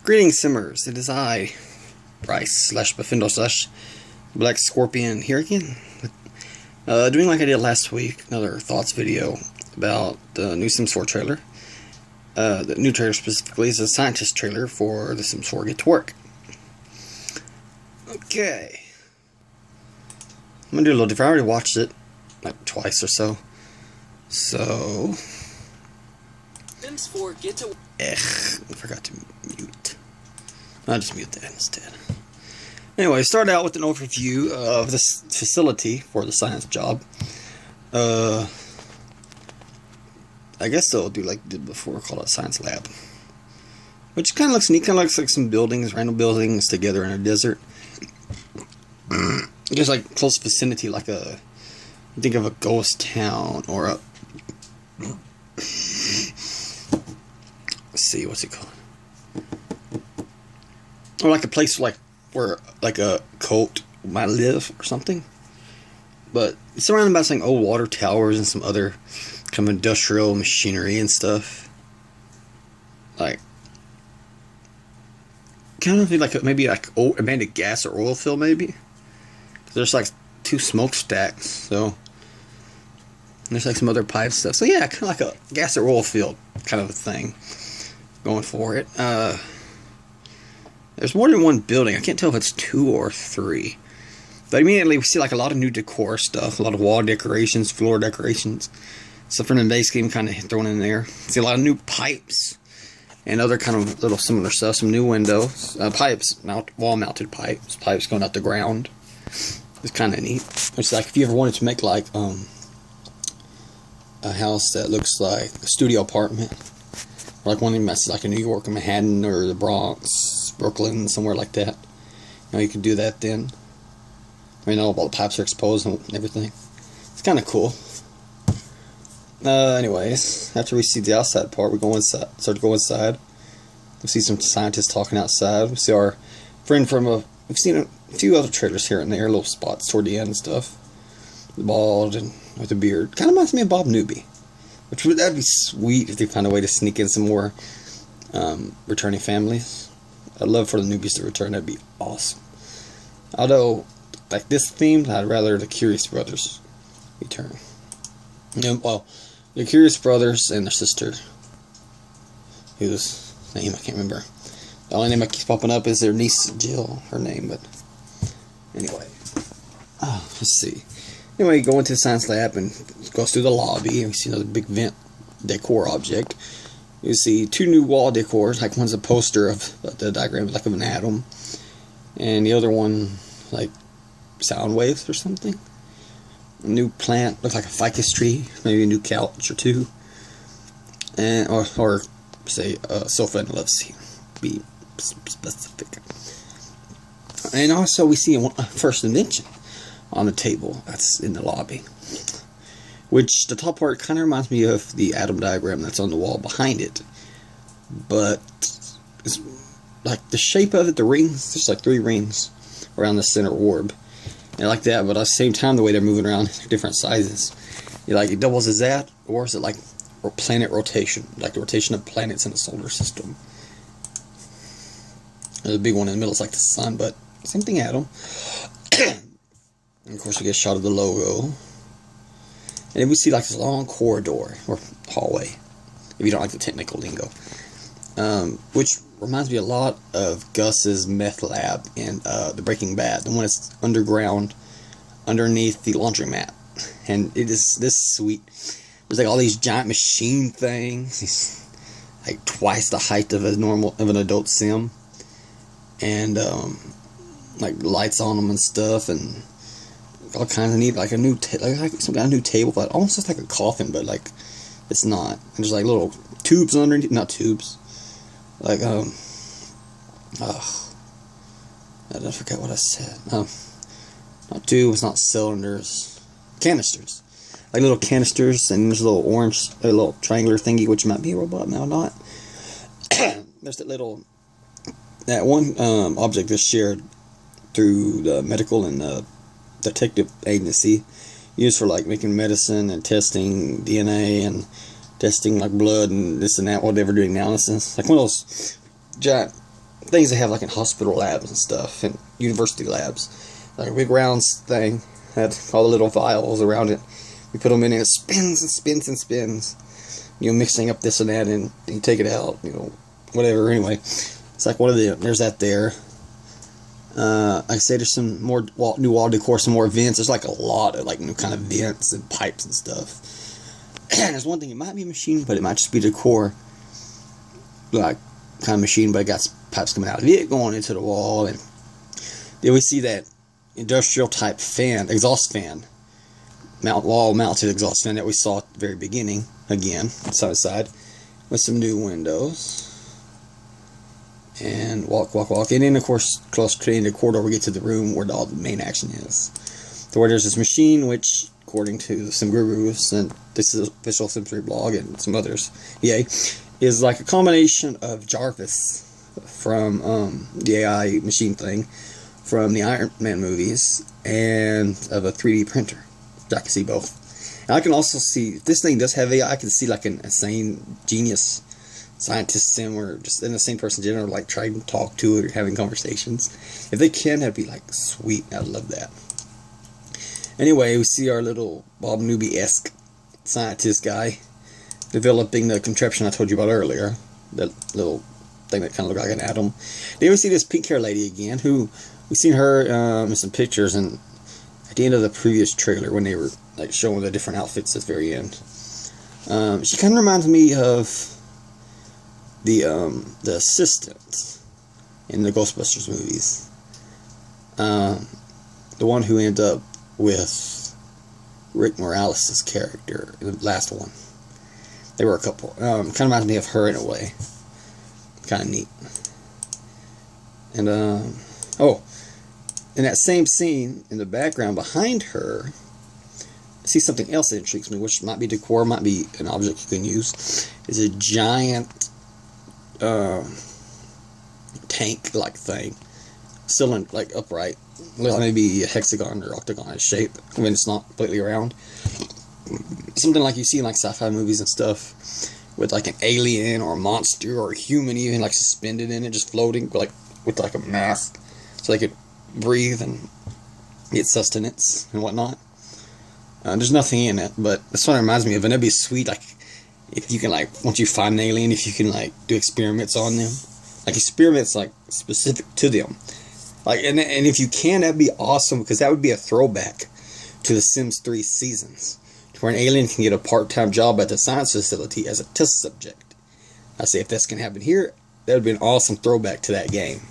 Greetings, Simmers. It is I, Bryce / Buffendo / Black Scorpion here again. Doing like I did last week, another thoughts video about the new Sims 4 trailer. The new trailer specifically is a scientist trailer for the Sims 4 Get to Work. Okay. I'm gonna do a little different. I already watched it like twice or so. So. Sims 4 Get to Work. I forgot to mute. I'll just mute that instead. Anyway, start out with an overview of this facility for the science job. I guess they'll do like they did before, called a science lab. Which kind of looks neat, kind of looks like some buildings, random buildings together in a desert. Just like close vicinity, like a, think of a ghost town or a, let's see, what's it called? Or like a place like where like a cult might live or something. But it's surrounded by some old water towers and some other kind of industrial machinery and stuff. Like kind of like maybe like old abandoned gas or oil field maybe. There's like 2 smokestacks, so there's like some other pipe stuff. So yeah, kind of like a gas or oil field kind of a thing going for it. There's more than one building. I can't tell if it's 2 or 3. But immediately we see like a lot of new decor stuff, a lot of wall decorations, floor decorations, stuff from the base game kind of thrown in there. See a lot of new pipes and other kind of little similar stuff. Some new windows, pipes, wall-mounted pipes going out the ground. It's kind of neat. It's like if you ever wanted to make like a house that looks like a studio apartment, or like one of them that's like in New York or Manhattan or the Bronx, Brooklyn, somewhere like that. You know, you can do that then. I mean, all the pipes are exposed and everything. It's kind of cool. Anyways, after we see the outside part, we go inside. Start to go inside. We see some scientists talking outside. We see our friend from we've seen a few other trailers here and there, little spots toward the end and stuff. Bald and with a beard. Kind of reminds me of Bob Newby. That'd be sweet if they found a way to sneak in some more returning families. I'd love for the newbies to return. That'd be awesome. Although, like this theme, I'd rather the Curious Brothers return. Well, the Curious Brothers and their sister, whose name I can't remember. The only name that keeps popping up is their niece Jill, her name, but anyway. Let's see. Anyway, go into the science lab and goes through the lobby, and we see another big vent decor object. You see 2 new wall decors, like one's a poster of the diagram, like of an atom, and the other one, like sound waves or something. A new plant, looks like a ficus tree, maybe a new couch or 2, and or say a sofa and a love seat. Be specific. And also we see a first invention on the table that's in the lobby, which the top part kind of reminds me of the atom diagram that's on the wall behind it, but it's like the shape of it, the rings, there's like 3 rings around the center orb, and I like that, but at the same time the way they're moving around, different sizes, like it doubles as that, or is it like planet rotation, like the rotation of planets in the solar system. There's a big one in the middle, it's like the sun, but same thing, atom. And of course we get a shot of the logo. And then we see like this long corridor, or hallway, if you don't like the technical lingo. Which reminds me a lot of Gus's meth lab in the Breaking Bad. The one that's underground, underneath the laundromat. And it is this sweet. There's like all these giant machine things. Like twice the height of an adult sim. And like lights on them and stuff, and all kinds of neat, like a new like some kind of new table, but almost just like a coffin, but like it's not. And there's like little tubes underneath, not tubes, like I forget what I said. Not tubes, not cylinders, canisters, like little canisters, and there's a little orange, a little triangular thingy, which might be a robot, now not. There's that one object that's shared through the medical and detective agency, used for like making medicine and testing DNA and testing like blood and this and that, what they were doing analysis. Like one of those giant things they have like in hospital labs and stuff, and university labs. Like a big round thing had all the little vials around it. We put them in and it spins and spins and spins. You know, mixing up this and that, and you take it out, you know, whatever. Anyway, it's like one of the, there's that there. Like I say, there's some more new wall decor, some more vents. There's like a lot of like new kind of vents and pipes and stuff. And there's one thing, it might be a machine, but it might just be decor, like kind of machine, but it got pipes coming out of it going into the wall. And then we see that industrial type fan, exhaust fan, wall mounted exhaust fan that we saw at the very beginning, again, side by side, with some new windows. And walk. And then, of course, close to the corridor, we get to the room where all the main action is. So where there's this machine, which, according to some gurus, and this is official Sims 3 blog and some others, yay, is like a combination of Jarvis from the AI machine thing from the Iron Man movies and of a 3D printer. I can see both. And I can also see, if this thing does have AI, I can see like an insane genius scientist sim or just an insane person in general, like trying to talk to it or having conversations. If they can, that'd be like sweet. I'd love that. Anyway, we see our little Bob Newby-esque scientist guy developing the contraption I told you about earlier. That little thing that kind of looked like an atom. Then we see this pink hair lady again, who we've seen her in some pictures, and at the end of the previous trailer when they were like showing the different outfits at the very end. She kind of reminds me of the assistant in the Ghostbusters movies. The one who ended up with Rick Morales' character, the last one. They were a couple. Kind of reminds me of her in a way. Kind of neat. And, oh, in that same scene, in the background behind her, I see something else that intrigues me, which might be decor, might be an object you can use. Is a giant tank-like thing, still like upright, maybe a hexagon or octagon shape. I mean, it's not completely round. Something like you see in like sci-fi movies and stuff, with like an alien or a monster or a human even like suspended in it, just floating, like with like a mask, so they could breathe and get sustenance and whatnot. There's nothing in it, but that's what it reminds me of, and it'd be sweet, like, if you can, like, once you find an alien, if you can, like, do experiments on them. Like, experiments, like, specific to them. Like, and if you can, that'd be awesome, because that would be a throwback to the Sims 3 seasons, to where an alien can get a part-time job at the science facility as a test subject. I say, if this can happen here, that would be an awesome throwback to that game.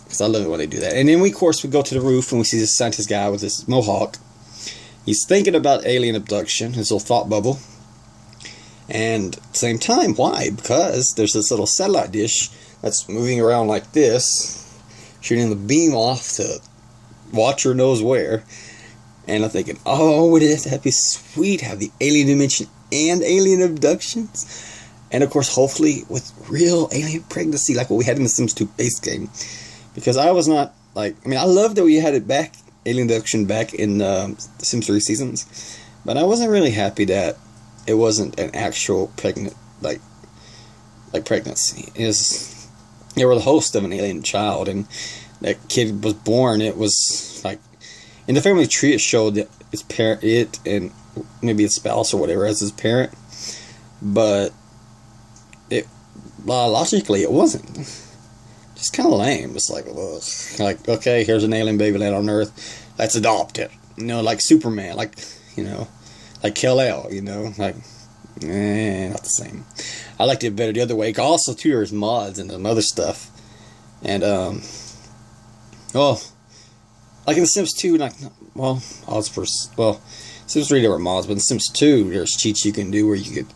Because I love it when they do that. And then, we, of course, we go to the roof, and we see this scientist guy with this mohawk. He's thinking about alien abduction, his little thought bubble. And at the same time, why? Because there's this little satellite dish that's moving around like this, shooting the beam off to watcher knows where. And I'm thinking, oh, wouldn't that be sweet? Have the alien dimension and alien abductions? And of course, hopefully with real alien pregnancy, like what we had in the Sims 2 base game. Because I was not, like, I mean, I love that we had it back, alien abduction back in the Sims 3 seasons. But I wasn't really happy that it wasn't an actual pregnant, like pregnancy. They were the host of an alien child, and that kid was born. It was like in the family tree. It showed that its parent, it and maybe its spouse or whatever as his parent, but it biologically it wasn't. Just kind of lame. It's like, ugh. Like, okay, here's an alien baby land on Earth. Let's adopt it. You know, like Superman, like, you know. Like Kal-El, you know, like, not the same. I liked it better the other way. Also, too, there's mods and some other stuff. And, well, like in The Sims 2, like, well, Sims 3 there were mods, but in Sims 2, there's cheats you can do where you could,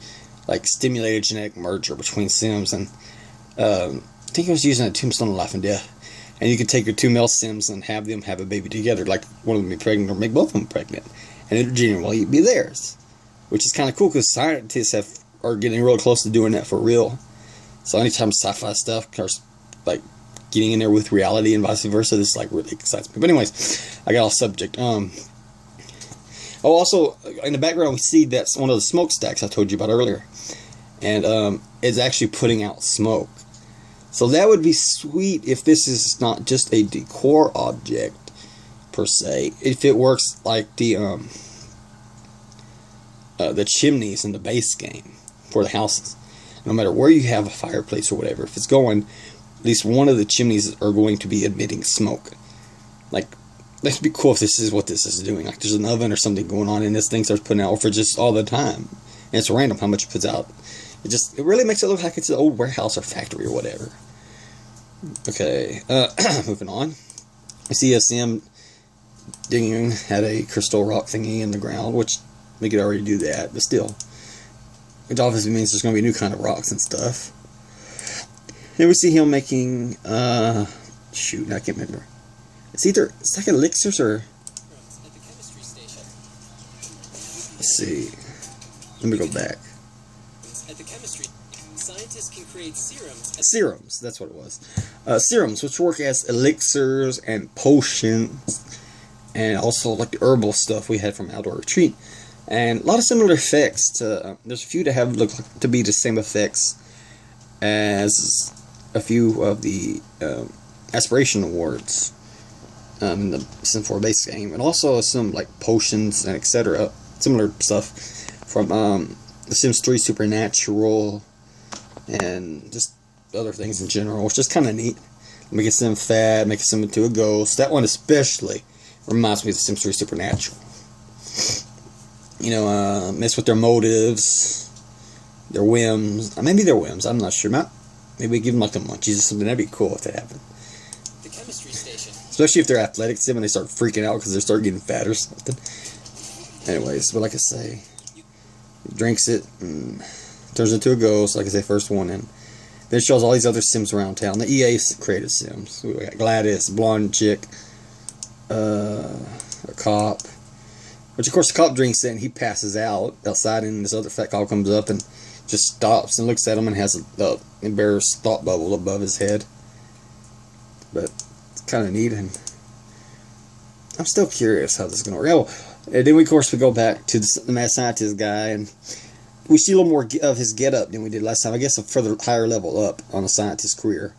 like, stimulate a genetic merger between Sims. And, I think I was using a Tombstone of Life and Death. And you could take your two male Sims and have them have a baby together, like one of them be pregnant or make both of them pregnant. And it'll genuinely be theirs, which is kind of cool because scientists are getting real close to doing that for real. So anytime sci-fi stuff starts like getting in there with reality and vice versa, this like really excites me. But anyways, I got off subject. Oh, also in the background we see that's one of the smokestacks I told you about earlier, and it's actually putting out smoke. So that would be sweet if this is not just a decor object per se. If it works like the chimneys in the base game for the houses. No matter where you have a fireplace or whatever, if it's going, at least one of the chimneys are going to be emitting smoke. Like, that'd be cool if this is what this is doing. Like, there's an oven or something going on, and this thing starts putting out for just all the time. And it's random how much it puts out. It really makes it look like it's an old warehouse or factory or whatever. Okay, moving on. I see a sim digging at a crystal rock thingy in the ground, which we could already do that, but still. Which obviously means there's going to be new kind of rocks and stuff. Then we see him making, shoot, I can't remember. It's like elixirs or... At the chemistry station. Let's see. Let me go back. At the chemistry, scientists can create serums. Serums, that's what it was. Serums, which work as elixirs and potions, and also like the herbal stuff we had from Outdoor Retreat. And a lot of similar effects to, there's a few that have look like to be the same effects as a few of the aspiration awards in the Sim 4 base game, and also some like potions and etc. Similar stuff from the Sims 3 Supernatural and just other things in general, which is kind of neat. Make a sim fat, make a sim into a ghost. That one especially reminds me of the Sims 3 Supernatural. You know, mess with their motives, their whims. Maybe their whims, I'm not sure. Maybe give them like the munchies or something. That'd be cool if that happened. The chemistry station. Especially if they're athletic sim and they start freaking out because they start getting fat or something. Anyways, but like I say, he drinks it and turns into a ghost, like I say, first one in. Then it shows all these other sims around town. The EA created sims. We got Gladys, blonde chick, a cop. Which, of course, the cop drinks it and he passes out outside, and this other fat cop comes up and just stops and looks at him and has a embarrassed thought bubble above his head. But it's kind of neat, and I'm still curious how this is going to work. Oh, and then, of course, we go back to the mad scientist guy, and we see a little more of his get-up than we did last time. I guess a further higher level up on a scientist's career.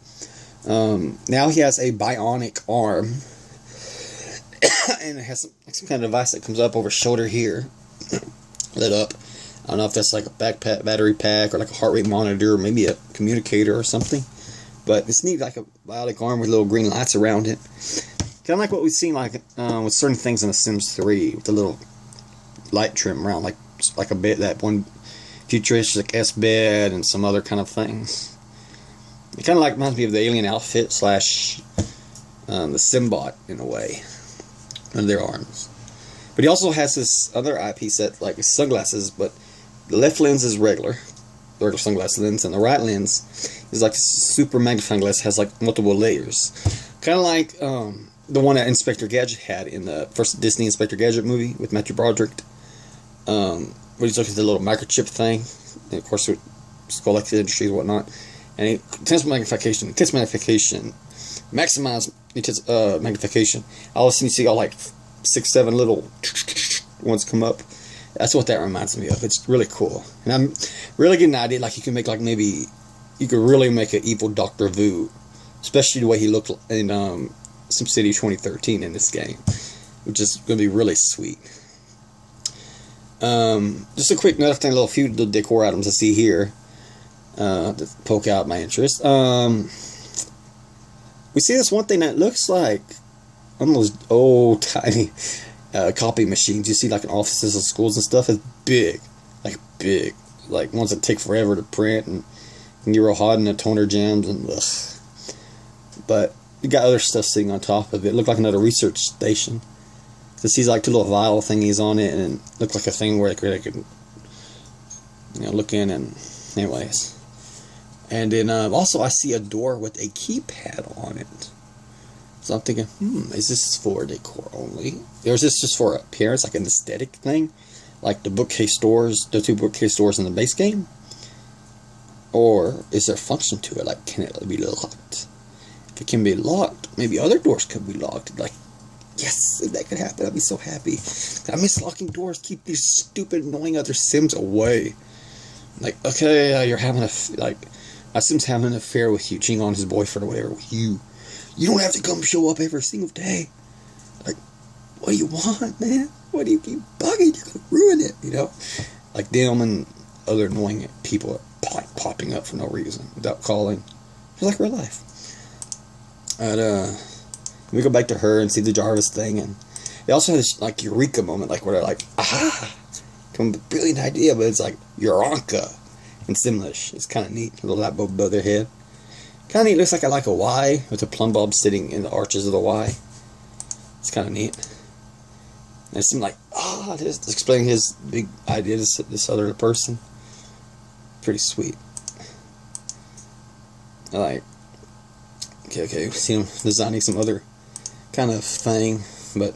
Now he has a bionic arm. And it has some kind of device that comes up over his shoulder here, lit up. I don't know if that's like a backpack, battery pack, or like a heart rate monitor, or maybe a communicator or something. But it's neat, like a bionic arm with little green lights around it. Kind of like what we've seen like with certain things in The Sims 3, with the little light trim around, like a bit that one futuristic S bed and some other kind of things. It kind of like reminds me of the alien outfit slash the Simbot in a way. Under their arms. But he also has this other IP set, like sunglasses, but the left lens is regular sunglass lens, and the right lens is like super magnifying glass, has like multiple layers. Kind of like the one that Inspector Gadget had in the first Disney Inspector Gadget movie with Matthew Broderick. Where he's looking at the little microchip thing, and of course with Scholastic Industries and whatnot. And intense magnification, maximize magnification. All of a sudden you see all like 6-7 little ones come up. That's what that reminds me of. It's really cool, and I'm really getting an idea like you can make like maybe you could really make an evil Dr. Vu, especially the way he looked in SimCity 2013 in this game, which is going to be really sweet. Just a quick another thing, a few little decor items I see here to poke out my interest. We see this one thing that looks like almost old tiny copy machines you see like in offices and schools and stuff. It's big, like ones that take forever to print and can get real hot in the toner jams and ugh. But you got other stuff sitting on top of it. It looked like another research station. It sees like two little vial thingies on it, and it looked like a thing where they could look in. And anyways, and then also I see a door with a keypad on it. So I'm thinking, is this for decor only? Or is this just for appearance, like an aesthetic thing? Like the bookcase doors, the two bookcase doors in the base game? Or is there function to it? Like, can it be locked? If it can be locked, maybe other doors could be locked. Like, yes, if that could happen, I'd be so happy. I miss locking doors, keep these stupid, annoying other Sims away. Like, okay, you're having a Sim's having an affair with you, cheating on his boyfriend or whatever with you. You don't have to come show up every single day. Like, what do you want, man? What do you keep bugging? You're gonna ruin it, you know? Like them and other annoying people popping up for no reason without calling. It's like real life. And we go back to her and see the Jarvis thing, and they also have this like eureka moment, like where they're like, aha, come up with a brilliant idea, but it's like Eureka in Simlish. It's kind of neat, a little light bulb above their head. Kind of neat. Looks like a Y with a plumb bob sitting in the arches of the Y. It's kind of neat. And it seemed like, just explaining his big idea to this other person. Pretty sweet. I like, okay, see him designing some other kind of thing, but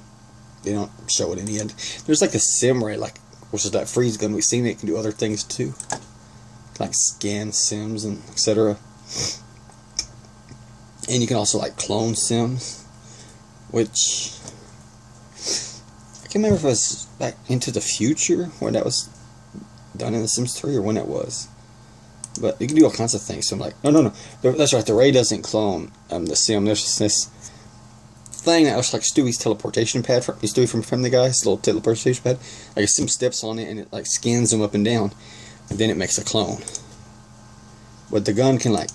they don't show it in the end. There's like a sim ray, like, which is that freeze gun we've seen. It can do other things too, like scan sims and etc. And you can also like clone sims, which I can't remember if it was back Into the Future when that was done in The Sims 3 or when it was. But you can do all kinds of things. So I'm like, no. That's right. The Ray doesn't clone the sim. There's just this thing that looks like Stewie's teleportation pad. Stewie from Family Guy, his little teleportation pad. Like a sim steps on it and it like scans them up and down, and then it makes a clone. But the gun can like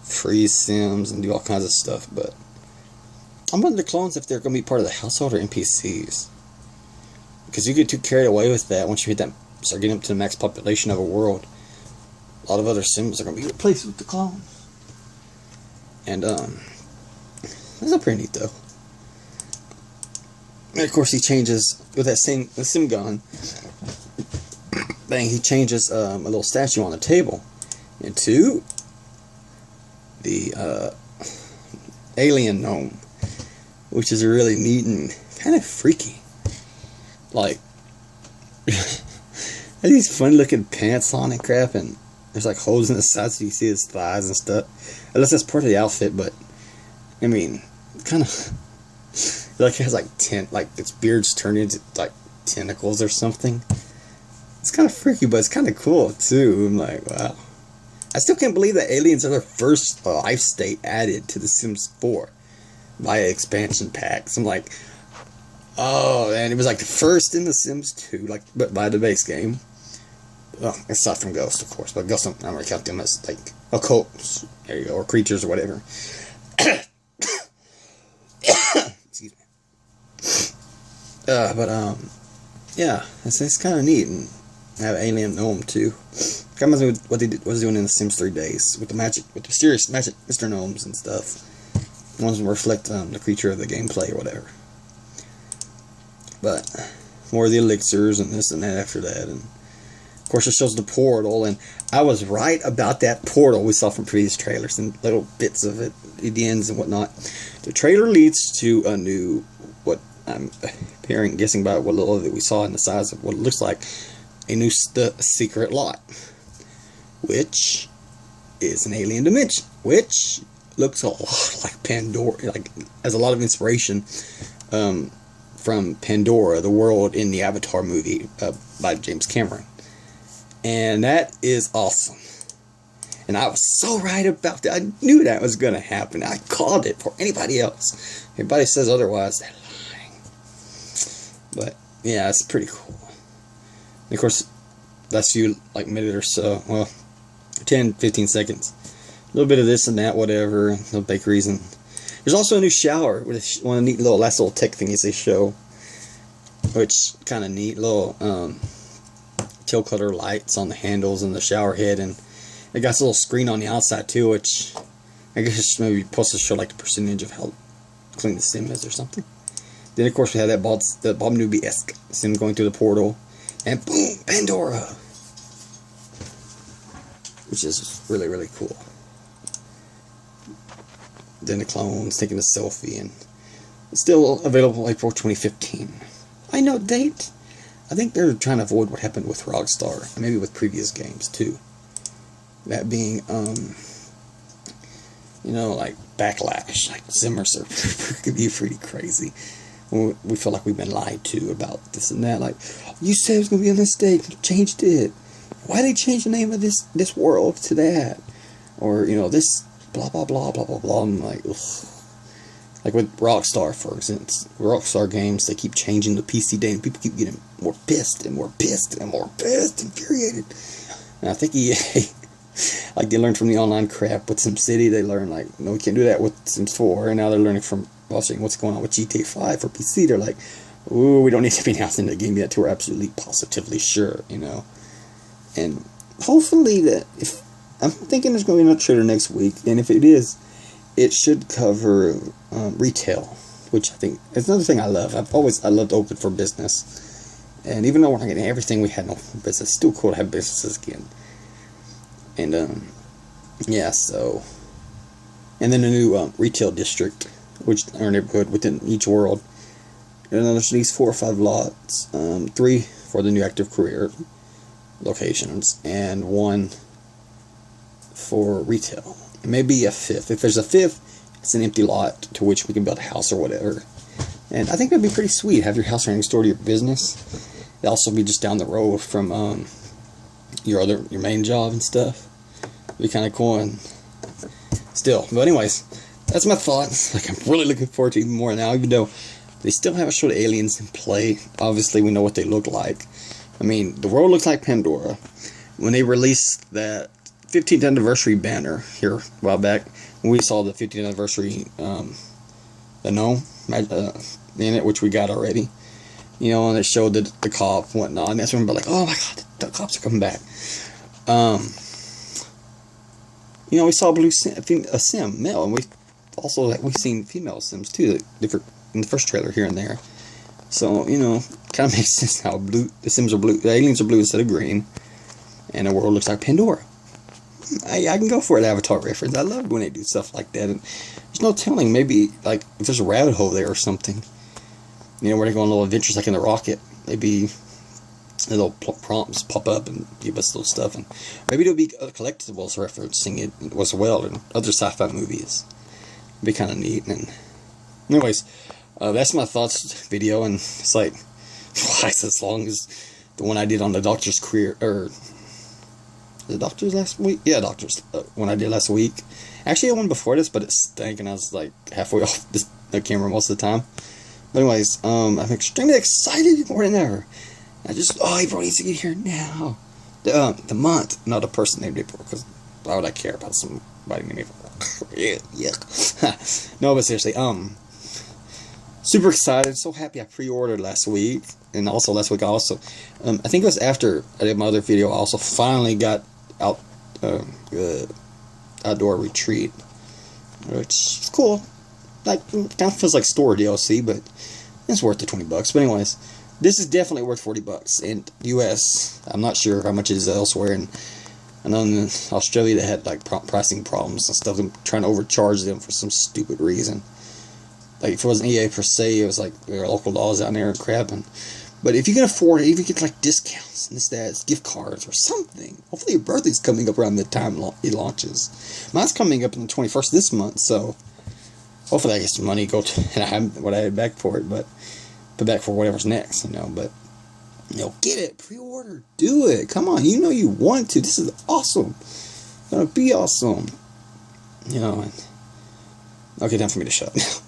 freeze sims and do all kinds of stuff. But I'm wondering the clones if they're going to be part of the household or NPCs, because you get too carried away with that once you hit that, start getting up to the max population of a world. A lot of other sims are going to be replaced with the clone. And, that's not pretty neat, though. And, of course, he changes, with that same the sim gun thing, he changes a little statue on the table into the alien gnome, which is really neat and kind of freaky. Like, has these fun-looking pants on and crap, and there's like holes in the sides so you see his thighs and stuff. Unless that's part of the outfit, but I mean, kind of like it has like its beard's turned into like tentacles or something. It's kind of freaky, but it's kind of cool too. I'm like, wow. I still can't believe that aliens are the first life state added to The Sims 4 via expansion packs. I'm like, oh, and it was like the first in The Sims 2, like, but by the base game. Well, aside from Ghost, of course, but Ghost, I'm not going to count them as, like, occults, there you go, or creatures or whatever. Excuse me. Yeah, it's kind of neat, and I have Alien Gnome, too. Kind of reminds me of what they was doing in The Sims 3 Days, with the mysterious magic Mr. Gnomes and stuff. The ones that reflect the creature of the gameplay or whatever. But, more of the elixirs and this and that after that, and of course it shows the portal, and I was right about that portal we saw from previous trailers and little bits of it, the ends and whatnot. The trailer leads to a new, what I'm guessing by what little that we saw in the size of what it looks like, a new secret lot, which is an alien dimension, which looks a lot like Pandora, like has a lot of inspiration from Pandora, the world in the Avatar movie by James Cameron. And that is awesome. And I was so right about that. I knew that was going to happen. I called it for anybody else. Everybody says otherwise, they're lying. But, yeah, it's pretty cool. And of course, that's you, like, a minute or so. Well, 10, 15 seconds. A little bit of this and that, whatever. No bakeries. And there's also a new shower with one of the neat little last little tech thingies they show. Which, kind of neat. Little, tail cutter lights on the handles and the shower head, and it got a little screen on the outside too, which I guess maybe supposed to show like the percentage of how clean the sim is or something. Then of course we have that Bob Newby-esque sim going through the portal, and boom, Pandora, which is really, really cool. Then the clones taking a selfie, and it's still available April 2015. I know date. I think they're trying to avoid what happened with Rockstar, and maybe with previous games too. That being, like backlash, like Zimmer server could be pretty crazy. We feel like we've been lied to about this and that. Like, you said it was going to be a mistake, you changed it. why they change the name of this world to that? Or, you know, this blah, blah, blah, blah, blah, blah. I'm like, ugh. Like with Rockstar, for instance. Rockstar games, they keep changing the PC name. People keep getting more pissed and more pissed and more pissed, infuriated. And I think EA, like they learned from the online crap with SimCity, they learned like, no, we can't do that with Sims 4. And now they're learning from watching what's going on with GTA 5 for PC. They're like, ooh, we don't need to be announcing the game yet till we're absolutely positively sure, you know. And hopefully that, if I'm thinking there's going to be another trailer next week, and if it is, it should cover retail, which I think is another thing I love. I loved open for business, and even though we're not getting everything we had no business, it's still cool to have businesses again. And yeah, so, and then a new retail district, which our neighborhood within each world. And then there's these 4 or 5 lots, 3 for the new active career locations, and 1 for retail. Maybe a 5th. If there's a 5th, it's an empty lot to which we can build a house or whatever. And I think that'd be pretty sweet. Have your house right next door to your business. It'd also be just down the road from your main job and stuff. It'd be kind of cool. And still, but anyways, that's my thoughts. Like, I'm really looking forward to even more now, even though they still haven't showed aliens in play. Obviously, we know what they look like. I mean, the world looks like Pandora. When they released that 15th anniversary banner here a while back, we saw the 15th anniversary the gnome in it, which we got already, you know, and it showed the cop and whatnot, and that's when we're like, oh my god, the cops are coming back. You know, we saw a sim male, and we also, like, we've seen female sims too, different in the first trailer here and there. So, you know, kind of makes sense how the sims are blue, the aliens are blue instead of green, and the world looks like Pandora. I can go for an Avatar reference. I love when they do stuff like that. And there's no telling, maybe, like, if there's a rabbit hole there or something, you know, where they go on little adventures like in the rocket, maybe little prompts pop up and give us little stuff. And maybe there'll be collectibles referencing it as well in other sci-fi movies. It'd be kind of neat. And anyways, that's my thoughts video. And it's like twice as long as the one I did on the Doctor's career, or the Doctors last week? Yeah, Doctors. One I did last week. Actually, I had one before this, but it stank, and I was like halfway off the camera most of the time. But anyways, I'm extremely excited more than ever. April needs to get here now. The month, not a person named April, because why would I care about somebody named April? Yeah. No, but seriously, super excited. So happy I pre-ordered last week, and also last week I also, I think it was after I did my other video, I also finally got outdoor retreat, which is cool. Like, kind of feels like store DLC, but it's worth the $20. But anyways, this is definitely worth $40 in US. I'm not sure how much it is elsewhere, and I know in Australia they had like pricing problems and stuff. I'm trying to overcharge them for some stupid reason. Like, if it wasn't EA per se, it was like there are local laws out there and crap. But if you can afford it, even get like discounts and this, gift cards or something. Hopefully your birthday's coming up around the time it launches. Mine's coming up on the 21st this month, so hopefully I get some money, and I have what I had back for it, but put back for whatever's next, you know. But, you know, get it, pre-order, do it. Come on, you know you want to. This is awesome. It's gonna be awesome. You know, and okay, time for me to shut up now.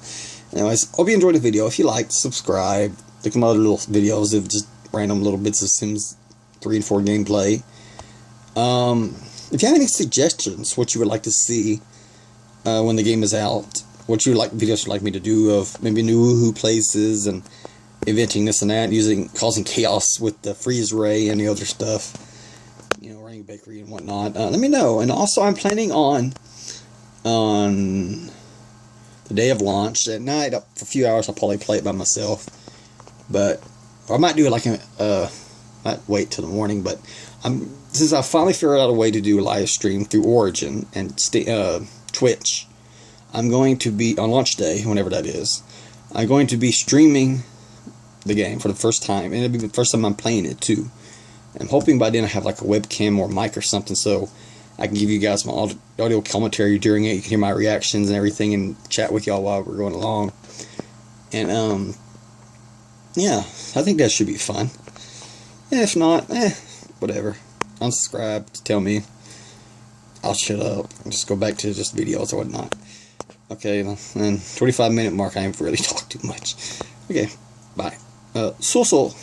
Anyways, hope you enjoyed the video. If you liked, subscribe. Look at my other little videos of just random little bits of Sims 3 and 4 gameplay. If you have any suggestions, what you would like to see when the game is out, what you like videos you'd like me to do of maybe new woohoo places and inventing this and that, causing chaos with the freeze ray and the other stuff, you know, running a bakery and whatnot, let me know. And also, I'm planning on the day of launch at night, for a few hours, I'll probably play it by myself. But I might do it like might wait till the morning. But since I finally figured out a way to do a live stream through Origin and Twitch, I'm going to be on launch day, whenever that is. I'm going to be streaming the game for the first time, and it'll be the first time I'm playing it too. I'm hoping by then I have like a webcam or mic or something, so I can give you guys my audio commentary during it. You can hear my reactions and everything, and chat with y'all while we're going along. And yeah, I think that should be fun. And if not, whatever. unsubscribe to tell me I'll shut up and just go back to just videos or whatnot. Okay, and 25-minute mark, I ain't really talk too much. Okay, bye. So.